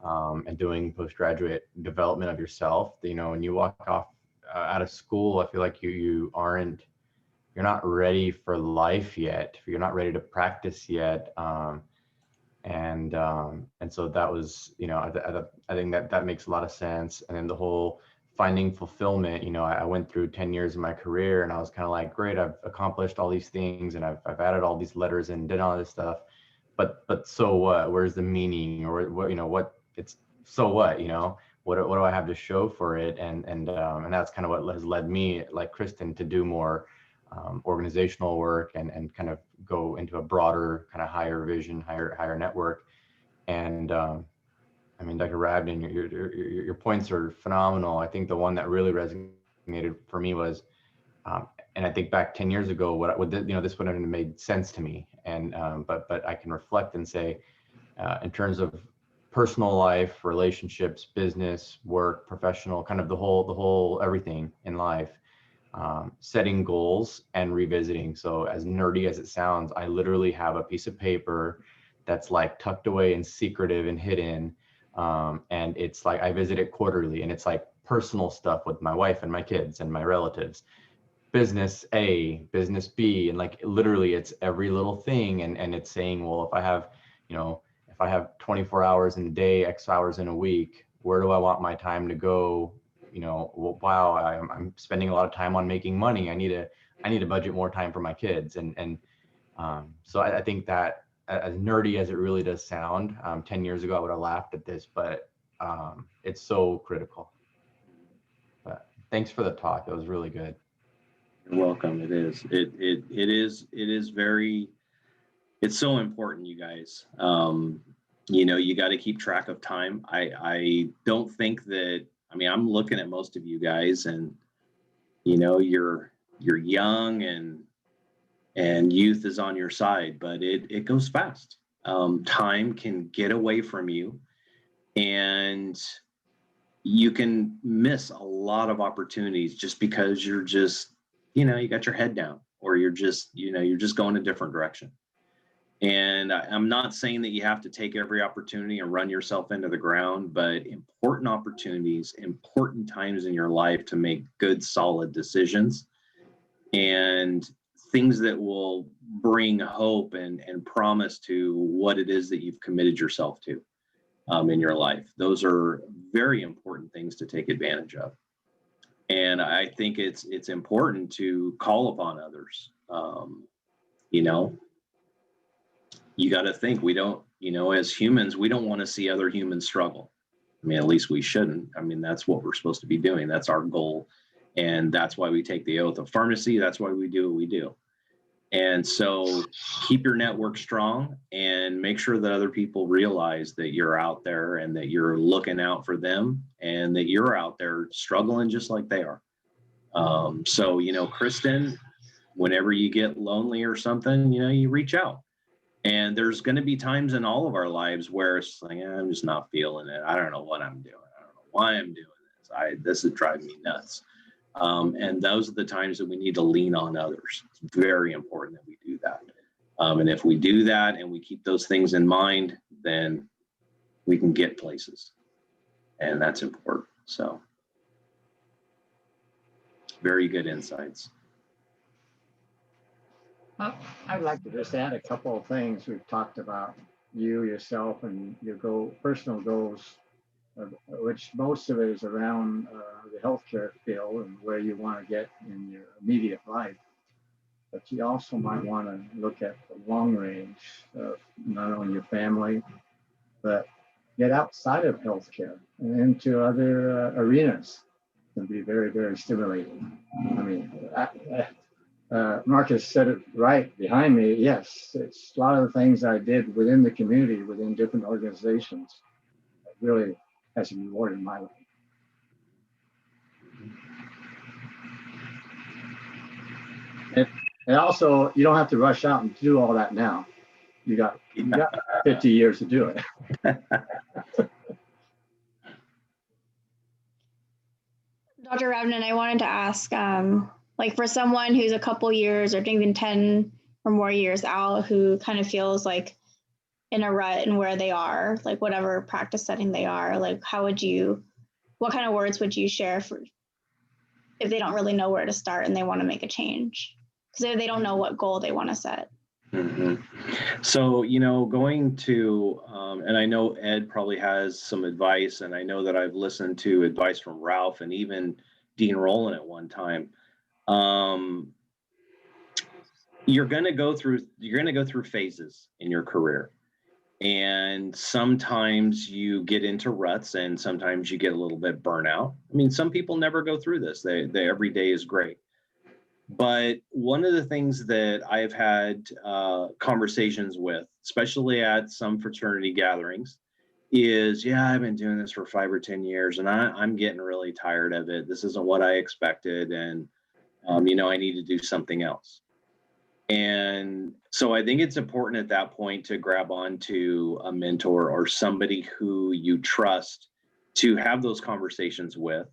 and doing postgraduate development of yourself. You know, when you walk off out of school, I feel like you're not ready for life yet. You're not ready to practice yet. And so that was, you know, I think that makes a lot of sense. And then the whole finding fulfillment, you know, I went through 10 years of my career and I was kind of like, great, I've accomplished all these things and I've added all these letters and did all this stuff, but so what? Where's the meaning? Or what, you know, what it's, so what, you know, what do I have to show for it? And that's kind of what has led me, like Kristen, to do more organizational work and kind of go into a broader kind of higher vision, higher network. And I mean, Dr. Ravnan, your points are phenomenal. I think the one that really resonated for me was, and I think back 10 years ago, this wouldn't have made sense to me. And but I can reflect and say, in terms of personal life, relationships, business, work, professional, kind of the whole everything in life. Setting goals and revisiting. So as nerdy as it sounds, I literally have a piece of paper that's like tucked away and secretive and hidden. And it's like I visit it quarterly, and it's like personal stuff with my wife and my kids and my relatives. Business A, business B, and like literally it's every little thing. And it's saying, well, if I have, if I have 24 hours in a day, X hours in a week, where do I want my time to go? Well, wow, I'm spending a lot of time on making money. I need to budget more time for my kids. So I think that, as nerdy as it really does sound, 10 years ago, I would have laughed at this, but it's so critical. But thanks for the talk. It was really good. You're welcome. It is. It is very, it's so important, you guys. You got to keep track of time. I don't think that, I'm looking at most of you guys, and, you're young, and youth is on your side, but it goes fast. Time can get away from you, and you can miss a lot of opportunities just because you're just, you got your head down, or you're just going a different direction. And I'm not saying that you have to take every opportunity and run yourself into the ground, but important opportunities, important times in your life to make good, solid decisions, and things that will bring hope and promise to what it is that you've committed yourself to in your life. Those are very important things to take advantage of. And I think it's important to call upon others. You got to think, we don't, as humans, we don't want to see other humans struggle. At least we shouldn't. That's what we're supposed to be doing. That's our goal. And that's why we take the oath of pharmacy. That's why we do what we do. And so keep your network strong, and make sure that other people realize that you're out there, and that you're looking out for them, and that you're out there struggling just like they are. So, Kristen, whenever you get lonely or something, you reach out. And there's going to be times in all of our lives where it's like, I'm just not feeling it. I don't know what I'm doing. I don't know why I'm doing this. This is driving me nuts. And those are the times that we need to lean on others. It's very important that we do that. And if we do that and we keep those things in mind, then we can get places. And that's important. So, very good insights. I'd like to just add a couple of things. We've talked about you, yourself, and your personal goals, which most of it is around the healthcare field and where you want to get in your immediate life. But you also might want to look at the long range of not only your family, but get outside of healthcare and into other arenas. It can be very, very stimulating. Marcus said it right behind me. Yes, it's a lot of the things I did within the community, within different organizations, that really has a reward in my life. And also, you don't have to rush out and do all that now. You got 50 years to do it. Dr. Ravnan, I wanted to ask, for someone who's a couple years or even 10 or more years out, who kind of feels like in a rut in where they are, like whatever practice setting they are, like what kind of words would you share for if they don't really know where to start and they want to make a change? Because they don't know what goal they want to set. Mm-hmm. So, going to, and I know Ed probably has some advice, and I know that I've listened to advice from Ralph and even Dean Rowland at one time. You're going to go through phases in your career, and sometimes you get into ruts, and sometimes you get a little bit burnout. Some people never go through this. They every day is great. But one of the things that I've had conversations with, especially at some fraternity gatherings, is, I've been doing this for 5 or 10 years, and I'm getting really tired of it. This isn't what I expected, and I need to do something else. And so I think it's important at that point to grab onto a mentor or somebody who you trust to have those conversations with,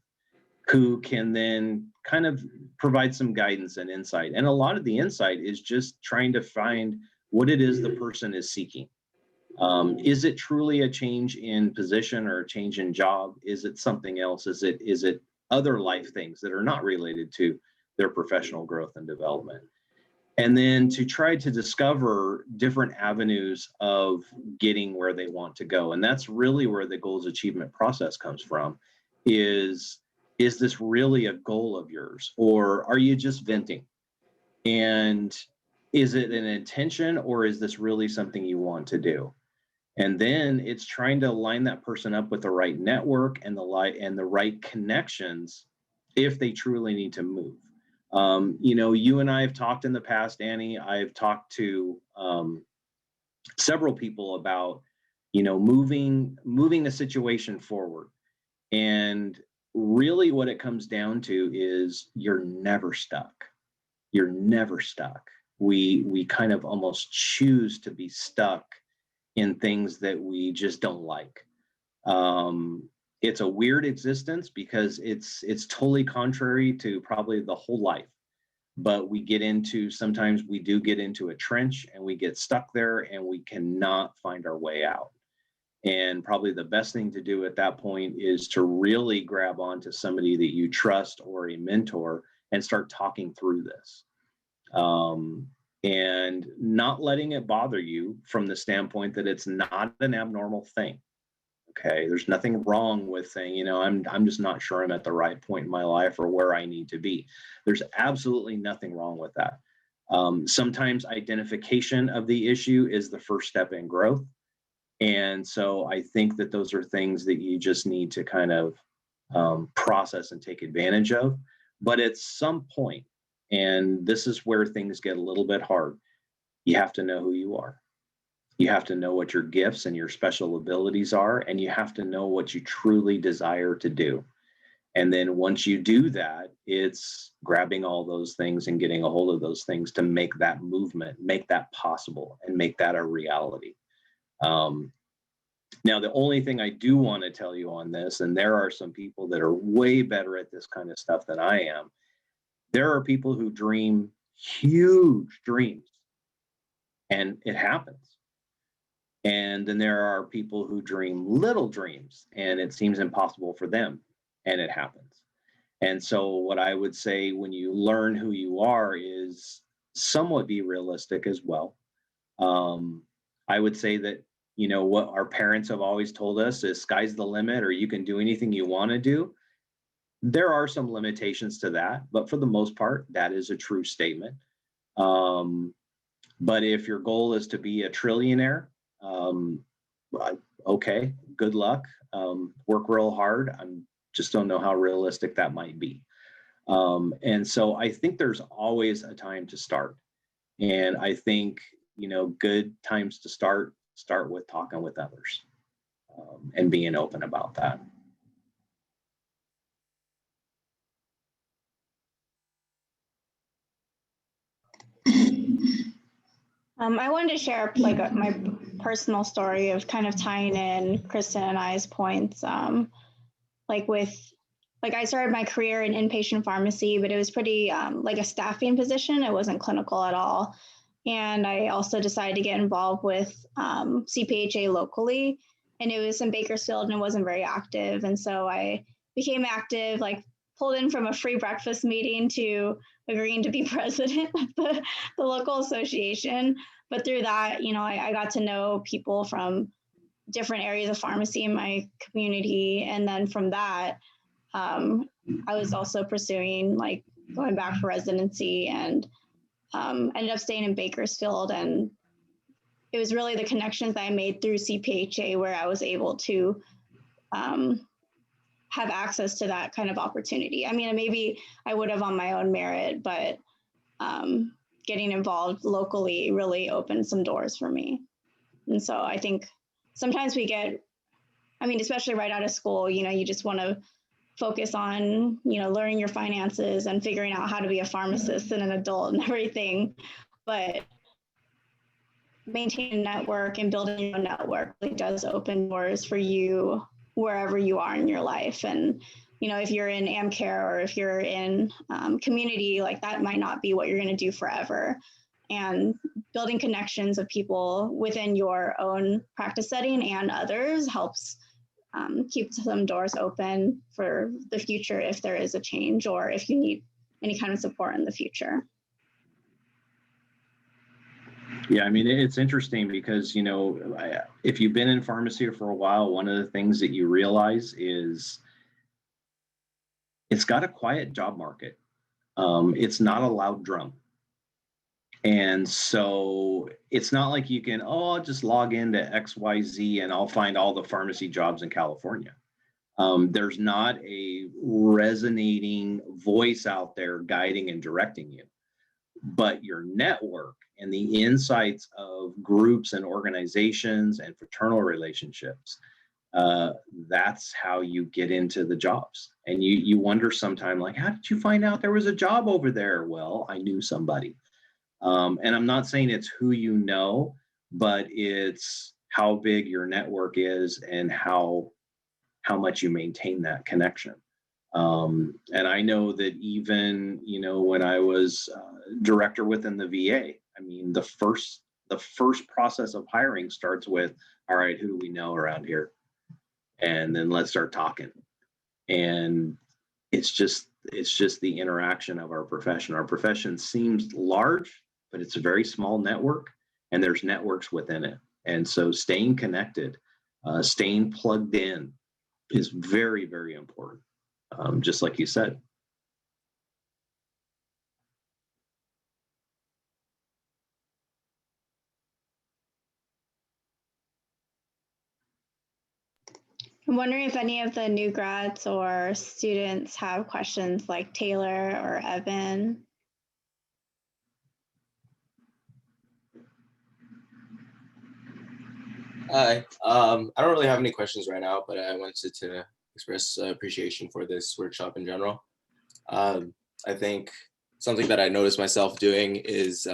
who can then kind of provide some guidance and insight. And a lot of the insight is just trying to find what it is the person is seeking. Is it truly a change in position or a change in job? Is it something else? Is it other life things that are not related to their professional growth and development? And then to try to discover different avenues of getting where they want to go. And that's really where the goals achievement process comes from. Is this really a goal of yours, or are you just venting? And is it an intention, or is this really something you want to do? And then it's trying to line that person up with the right network and the right connections if they truly need to move. You and I have talked in the past, Annie. I've talked to several people about, moving the situation forward. And really what it comes down to is you're never stuck. You're never stuck. We kind of almost choose to be stuck in things that we just don't like. It's a weird existence because it's totally contrary to probably the whole life. But sometimes we do get into a trench and we get stuck there and we cannot find our way out. And probably the best thing to do at that point is to really grab onto somebody that you trust or a mentor and start talking through this. And not letting it bother you from the standpoint that it's not an abnormal thing. Okay, there's nothing wrong with saying, I'm just not sure I'm at the right point in my life or where I need to be. There's absolutely nothing wrong with that. Sometimes identification of the issue is the first step in growth. And so I think that those are things that you just need to kind of process and take advantage of. But at some point, and this is where things get a little bit hard, you have to know who you are. You have to know what your gifts and your special abilities are, and you have to know what you truly desire to do. And then once you do that, it's grabbing all those things and getting a hold of those things to make that movement, make that possible, and make that a reality. Now, the only thing I do want to tell you on this, and there are some people that are way better at this kind of stuff than I am, there are people who dream huge dreams, and it happens. And then there are people who dream little dreams and it seems impossible for them, and it happens. And so what I would say when you learn who you are is somewhat be realistic as well. I would say that, what our parents have always told us is sky's the limit, or you can do anything you want to do. There are some limitations to that, but for the most part, that is a true statement. But if your goal is to be a trillionaire, okay, good luck. Work real hard. I just don't know how realistic that might be. And so I think there's always a time to start. And I think, good times to start with talking with others and being open about that. I wanted to share my personal story of kind of tying in Kristen and I's points. I started my career in inpatient pharmacy, but it was pretty like a staffing position. It wasn't clinical at all. And I also decided to get involved with CPHA locally, and it was in Bakersfield and it wasn't very active. And so I became active, pulled in from a free breakfast meeting to agreeing to be president of the local association. But through that, I got to know people from different areas of pharmacy in my community. And then from that, I was also pursuing going back for residency, and ended up staying in Bakersfield. And it was really the connections that I made through CPHA where I was able to have access to that kind of opportunity. I mean, maybe I would have on my own merit, but getting involved locally really opened some doors for me. And so I think sometimes especially right out of school, you just want to focus on, learning your finances and figuring out how to be a pharmacist and an adult and everything. but maintaining a network and building your own network really does open doors for you wherever you are in your life. And, you know, if you're in AmCare or if you're in community, like that might not be what you're going to do forever. And building connections of people within your own practice setting and others helps keep some doors open for the future if there is a change or if you need any kind of support in the future. Yeah, I mean, it's interesting because, you know, if you've been in pharmacy for a while, one of the things that you realize is it's got a quiet job market. It's not a loud drum. And so it's not like you can, oh, I'll just log into XYZ and I'll find all the pharmacy jobs in California. There's not a resonating voice out there guiding and directing you. But your network and the insights of groups and organizations and fraternal relationships, that's how you get into the jobs. And you wonder sometime, like, how did you find out there was a job over there? Well, I knew somebody. And I'm not saying it's who you know, but it's how big your network is and how much you maintain that connection. And I know that even, you know, when I was director within the VA, I mean, the first process of hiring starts with, all right, who do we know around here? And then let's start talking. And it's just the interaction of our profession. Our profession seems large, but it's a very small network, and there's networks within it. And so staying connected, staying plugged in is very, very important. Just like you said. I'm wondering if any of the new grads or students have questions like Taylor or Evan. Hi. I don't really have any questions right now, but I wanted to express appreciation for this workshop in general. I think something that I noticed myself doing is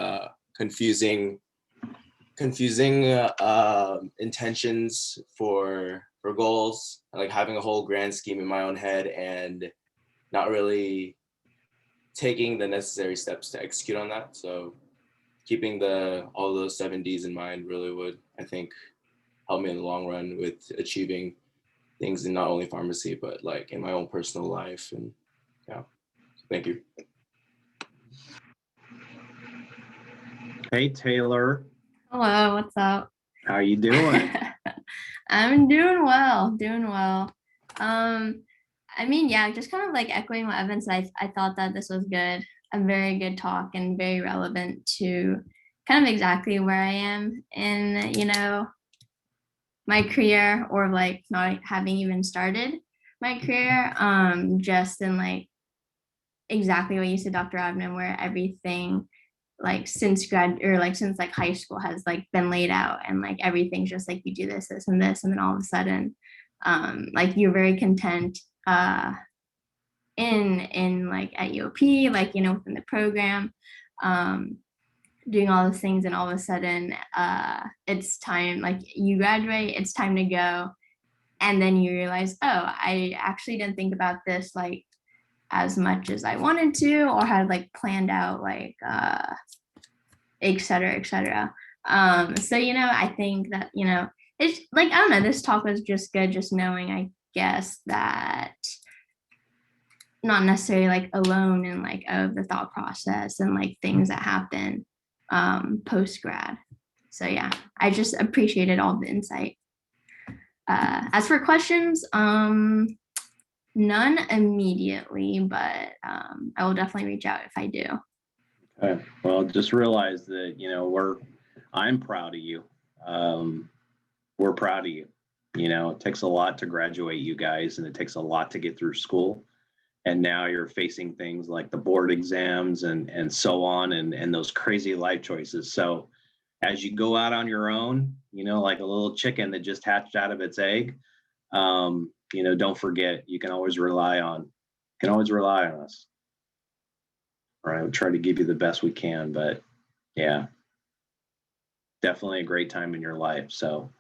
confusing intentions for goals, like having a whole grand scheme in my own head and not really taking the necessary steps to execute on that. So keeping all those 7 Ds in mind really would, I think, help me in the long run with achieving things in not only pharmacy, but like in my own personal life. And yeah, thank you. Hey, Taylor. Hello, what's up? How you doing? I'm doing well. I mean, yeah, just kind of like echoing what Evan said, I thought that this was good, a very good talk and very relevant to kind of exactly where I am in, you know, my career, or like not having even started my career, just in like exactly what you said, Dr. Abner, where everything like since like high school has like been laid out, and like everything's just like you do this and this, and then all of a sudden like you're very content in like at UOP, like, you know, within the program, doing all those things, and all of a sudden it's time, like you graduate, it's time to go, and then you realize, oh, I actually didn't think about this like as much as I wanted to, or had like planned out, like et cetera. So, you know, I think that, you know, it's like, I don't know, this talk was just good, just knowing, I guess, that not necessarily like alone in like the thought process and like things that happen post grad. So yeah, I just appreciated all the insight. As for questions, none immediately, but I will definitely reach out if I do. Okay. Well, just realize that, you know, I'm proud of you. We're proud of you. You know, it takes a lot to graduate you guys, and it takes a lot to get through school. And now you're facing things like the board exams and so on, and those crazy life choices. So as you go out on your own, you know, like a little chicken that just hatched out of its egg, you know, don't forget, you can always rely on us. All right, we'll try to give you the best we can, but Yeah. Definitely a great time in your life. So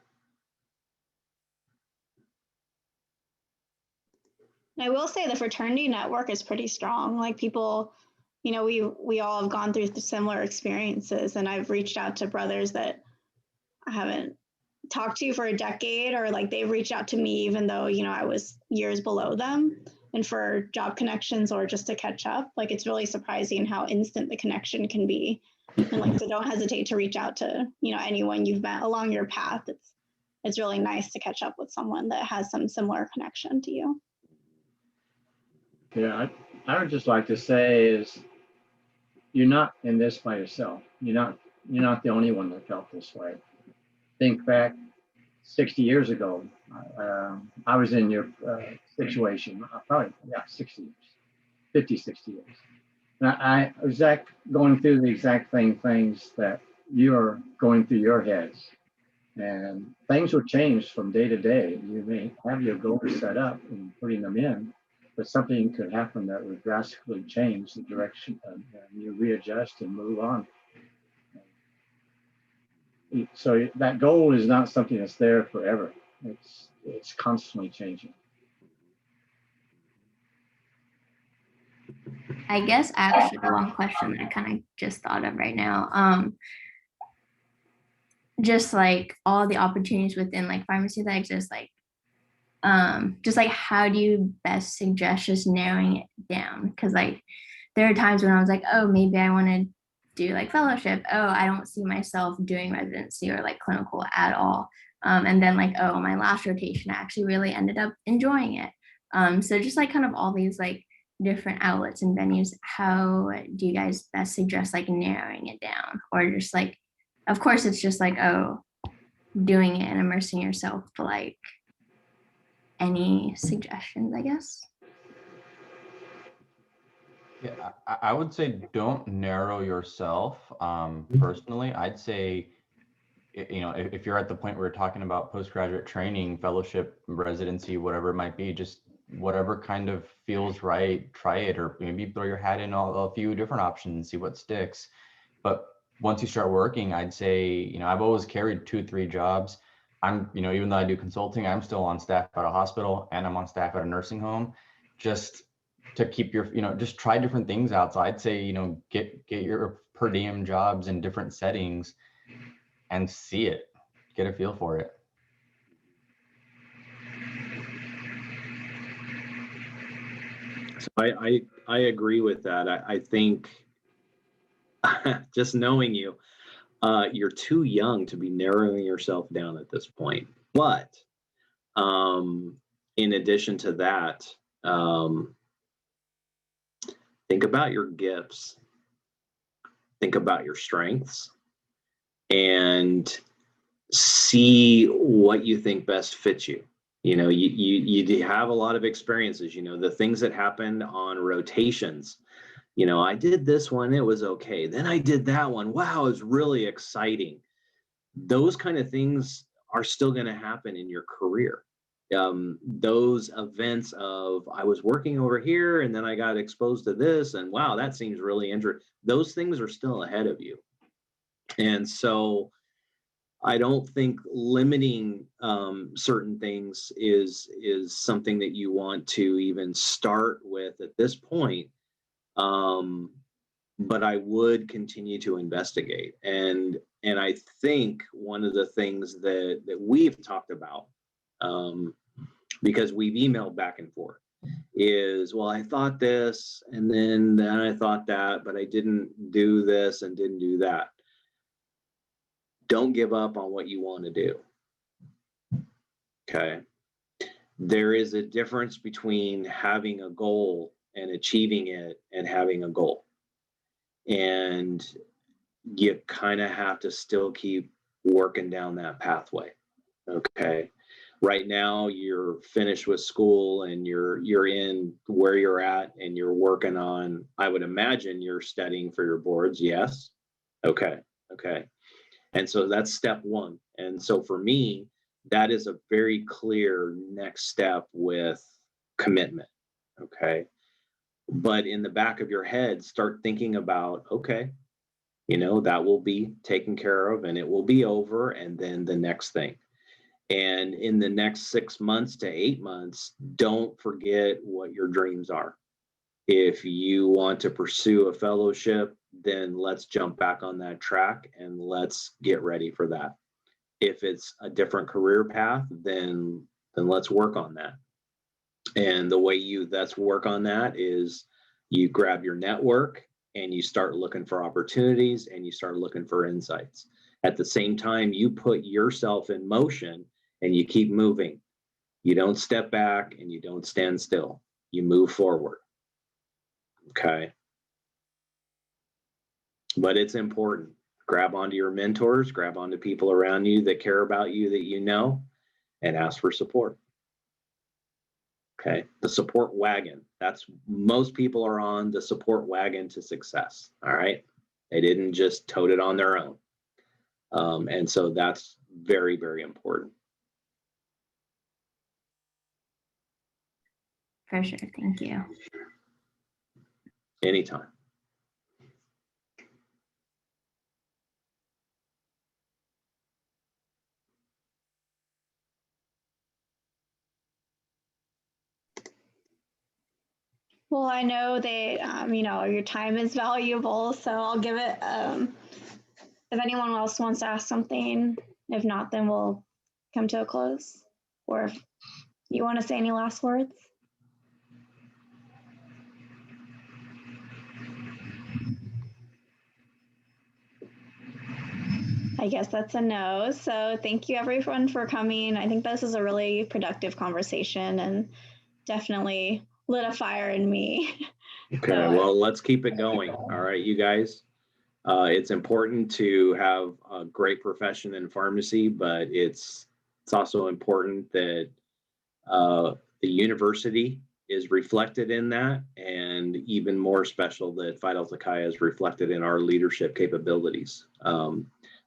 I will say the fraternity network is pretty strong. Like people, you know, we all have gone through similar experiences, and I've reached out to brothers that I haven't talked to for a decade, or like they've reached out to me even though, you know, I was years below them, and for job connections or just to catch up. Like it's really surprising how instant the connection can be. And like, so don't hesitate to reach out to, you know, anyone you've met along your path. It's really nice to catch up with someone that has some similar connection to you. Yeah, I would just like to say is you're not in this by yourself. You're not the only one that felt this way. Think back 60 years ago. I was in your situation, probably, 60 years, 50, 60 years. And I was going through the exact same things that you're going through your heads. And things will change from day to day. You may have your goals set up and putting them in, but something could happen that would drastically change the direction, and you readjust and move on. So that goal is not something that's there forever. It's constantly changing. I guess actually one question that I kind of just thought of right now. Just like all the opportunities within like pharmacy that exist, like just like how do you best suggest just narrowing it down? Because like there are times when I was like, oh, maybe I want to do like fellowship. Oh, I don't see myself doing residency or like clinical at all. And then like, oh, my last rotation, I actually really ended up enjoying it. So just like kind of all these like different outlets and venues, how do you guys best suggest like narrowing it down? Or just like, of course, it's just like, oh, doing it and immersing yourself, but like any suggestions, I guess? Yeah, I would say don't narrow yourself. Personally, I'd say, if you're at the point where you're talking about postgraduate training, fellowship, residency, whatever it might be, just whatever kind of feels right, try it, or maybe throw your hat in a few different options and see what sticks. But once you start working, I'd say, I've always carried 2-3 jobs. I'm, even though I do consulting, I'm still on staff at a hospital and I'm on staff at a nursing home, just to keep your, just try different things out. So I'd say, get your per diem jobs in different settings and see it, get a feel for it. So I agree with that. I think just knowing you, you're too young to be narrowing yourself down at this point. But in addition to that, think about your gifts, think about your strengths, and see what you think best fits you. You have a lot of experiences, the things that happen on rotations. I did this one, it was okay. Then I did that one. Wow, it was really exciting. Those kind of things are still going to happen in your career. Those events of I was working over here and then I got exposed to this and wow, that seems really interesting. Those things are still ahead of you. And so I don't think limiting certain things is something that you want to even start with at this point. But I would continue to investigate. And I think one of the things that we've talked about, because we've emailed back and forth, is, well, I thought this and then I thought that, but I didn't do this and didn't do that. Don't give up on what you want to do. Okay. There is a difference between having a goal and achieving it and having a goal. And you kind of have to still keep working down that pathway. Okay. Right now you're finished with school and you're in where you're at and you're working on, I would imagine you're studying for your boards. Yes. Okay. And so that's step one. And so for me, that is a very clear next step with commitment. Okay. But in the back of your head, start thinking about, okay, You know, that will be taken care of and it will be over, and then the next thing. And in the next 6 months to 8 months, don't forget what your dreams are. If you want to pursue a fellowship, then let's jump back on that track and let's get ready for that. If it's a different career path, then let's work on that. And the way let's work on that is you grab your network and you start looking for opportunities and you start looking for insights. At the same time, you put yourself in motion and you keep moving. You don't step back and you don't stand still. You move forward. Okay. But it's important. Grab onto your mentors, grab onto people around you that care about you, that you know, and ask for support. Okay. The support wagon. That's most people are on the support wagon to success. All right. They didn't just tote it on their own. And so that's very, very important. For sure. Thank you. Anytime. Well, I know your time is valuable, so I'll give it, if anyone else wants to ask something. If not, then we'll come to a close. Or if you want to say any last words. I guess that's a no. So thank you everyone for coming. I think this is a really productive conversation and definitely lit a fire in me. Okay, well, let's keep it going. All right, you guys. It's important to have a great profession in pharmacy, but it's also important that the university is reflected in that, and even more special that Phi Delta Chi is reflected in our leadership capabilities.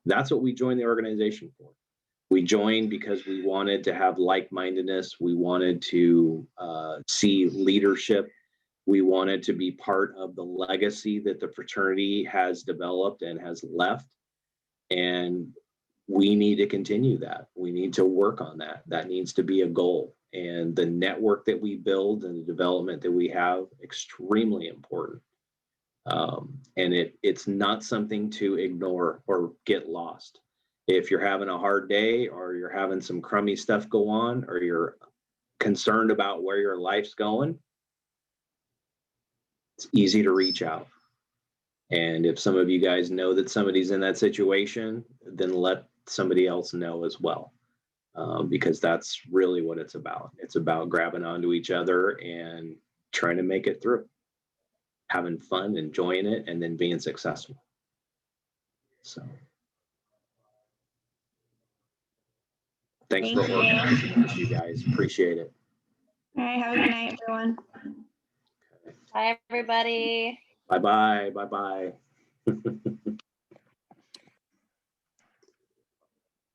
That's what we joined the organization for. We joined because we wanted to have like-mindedness. We wanted to see leadership. We wanted to be part of the legacy that the fraternity has developed and has left. And we need to continue that. We need to work on that. That needs to be a goal. And the network that we build and the development that we have, extremely important. And it's not something to ignore or get lost. If you're having a hard day or you're having some crummy stuff go on or you're concerned about where your life's going, it's easy to reach out. And if some of you guys know that somebody's in that situation, then let somebody else know as well. Because that's really what it's about. It's about grabbing onto each other and trying to make it through, having fun, enjoying it, and then being successful. So thanks for organizing this, you guys. Appreciate it. All right, have a good night, everyone. Bye, everybody. Bye-bye. Bye-bye.